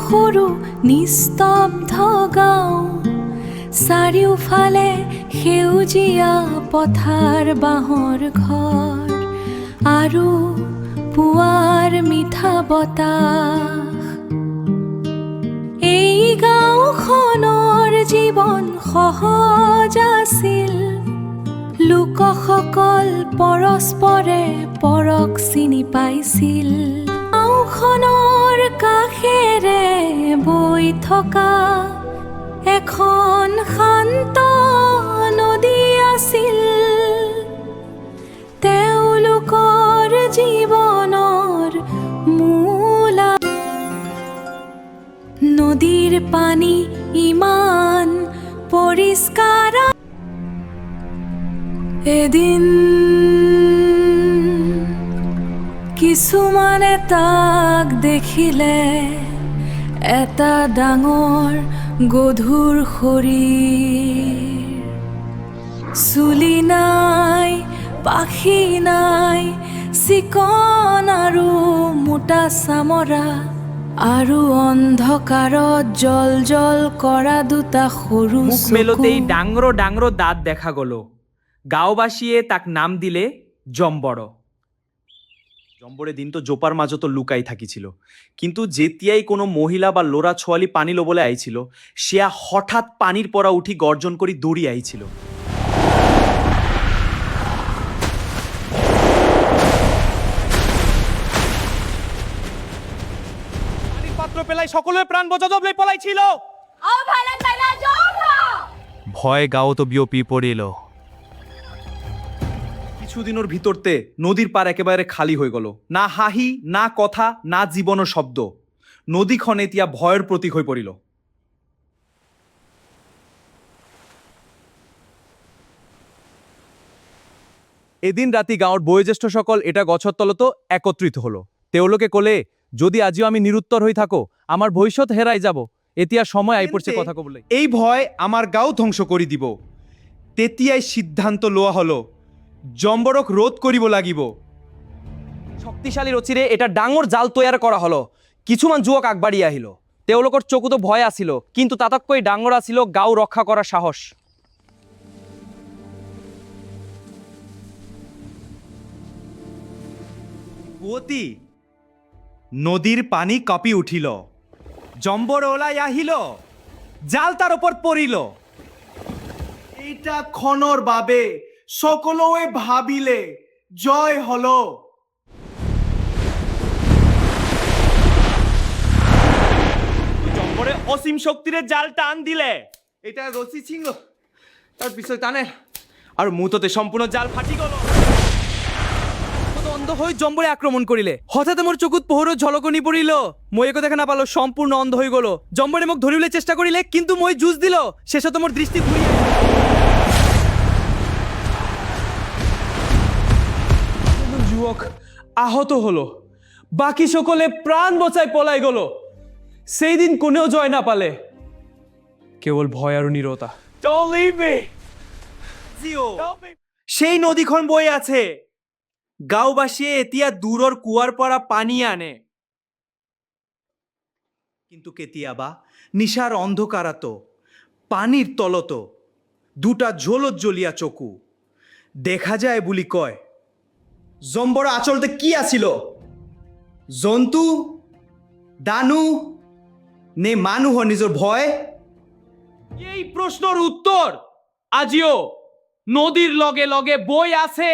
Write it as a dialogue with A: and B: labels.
A: সৰু নিস্তব্ধ গাঁও, চাৰিওফালে সেউজীয়া পথাৰ বাঁহৰ ঘৰ আৰু পুৱাৰ মিঠা বতাহ। এই গাঁওখনৰ জীৱন সহজ আছিল, লোকসকল পৰস্পৰে পৰক চিনি পাইছিল। গাঁওখনৰ কাষেৰে বৈ থকা এখন শান্ত নদী আছিল, তেওঁলোকৰ জীৱনৰ মূল। নদীৰ পানী ইমান পৰিষ্কাৰ। এদিন কিছুমানে তাক দেখিলে, এটা ডাঙৰ গধুৰ শৰীৰ, চুলি নাই, পাখি নাই, চিকন আৰু মোটা চামৰা, আৰু অন্ধকাৰত জল জল কৰা দুটা সৰু
B: মুখ মেলোতেই ডাঙৰ ডাঙৰ দাঁত দেখা গ'ল। গাঁওবাসীয়ে তাক নাম দিলে জম্বৰ। জম্বৰে দিনটো জোপাৰ মাজতো লুকাই থাকিছিল, কিন্তু যেতিয়াই কোনো মহিলা বা ল'ৰা ছোৱালী পানী ল'বলৈ আহিছিল, সেয়া হঠাৎ পানীৰ পৰা উঠি গৰ্জন কৰি দৌৰি আহিছিল। পানির পাত্র পেলাই সকলের প্রাণ বজাদবলে পলাইছিল। ভয় গাঁৱত বিয়পি পৰিল। কিছুদিনের ভিতরতে নদীর পার একেবারে খালি হয়ে গেল। না হাহি, না কথা, না জীবনের শব্দ। নদীখন এতিয়া ভয়ের প্রতীক হয়ে পড়িল। এদিন ৰাতি গাঁৱৰ বয়োজ্যেষ্ঠ সকল এটা গছৰ তলতো একত্ৰিত হলো। তেওঁলোকে ক'লে, যদি আজিও আমি নিৰুত্তৰ হৈ থাকো, আমাৰ ভৱিষ্যত হেৰাই যাব। এতিয়া সময় আহি পৰিছে কথা ক'বলৈ। এই ভয় আমাৰ গাঁও ধ্বংস কৰি দিব। তেতিয়াই সিদ্ধান্ত লোৱা হলো, জম্বৰক ৰোধ কৰিব লাগিব। শক্তিশালী ৰচিৰে এটা ডাঙৰ জাল তৈয়াৰ কৰা হলো। কিছুমান যুৱক আগবাঢ়ি আহিল। তেওঁলোকৰ চকুতো ভয় আছিল, কিন্তু তাতকৈ ডাঙৰ আছিল গাঁও ৰক্ষা কৰাৰ সাহস। পুৱতি নদীৰ পানী কাঁপি উঠিল, জম্বৰ ওলাই আহিল, জাল তাৰ ওপৰত পৰিল।
C: এইটা ক্ষণৰ বাবে সকলোৱে ভাবিলে জয় হলো।
B: জম্বৰে অসীম শক্তিৰে জাল টান দিলে।
C: এটা ৰচি ছিঙ,
B: তাৰপিছত টানে আৰু মুহূৰ্ততে সম্পূৰ্ণ জাল ফাটি গ'ল। অন্ধ হৈ জম্বৰে আক্ৰমণ কৰিলে। হঠাৎ মোৰ চকুত পোহৰৰ ঝলকনি পৰিল। মই একো দেখা নাপালো, সম্পূৰ্ণ অন্ধ হৈ গ'লো। জম্বৰে মোক ধৰিবলৈ চেষ্টা কৰিলে, কিন্তু মই যুঁজ দিলো। শেষত মোৰ দৃষ্টি ঘূৰি যুৱক আহত হলো, বাকি সকলে প্রাণ বচাই পলাই গেল। সেই দিন কোনেও জয় না পালে, কেবল ভয় আৰু নীৰৱতা।
C: Don't leave me.
B: সেই নদীখন বৈ আছে। গাঁওবাসীয়ে এতিয়া দূৰৰ কুৱাৰ পৰা পানী আনে, কিন্তু কেতিয়াবা নিশাৰ অন্ধকাৰতো পানীৰ তলতো দুটা ঝলত জ্বলীয়া চকু দেখা যায় বুলি কয়। জম্বৰ আচলতে কি আছিল? জন্তু, দানু নে মানুহৰ নিজৰ ভয়? এই প্ৰশ্নৰ উত্তৰ আজিও নদীৰ লগে লগে বৈ আছে।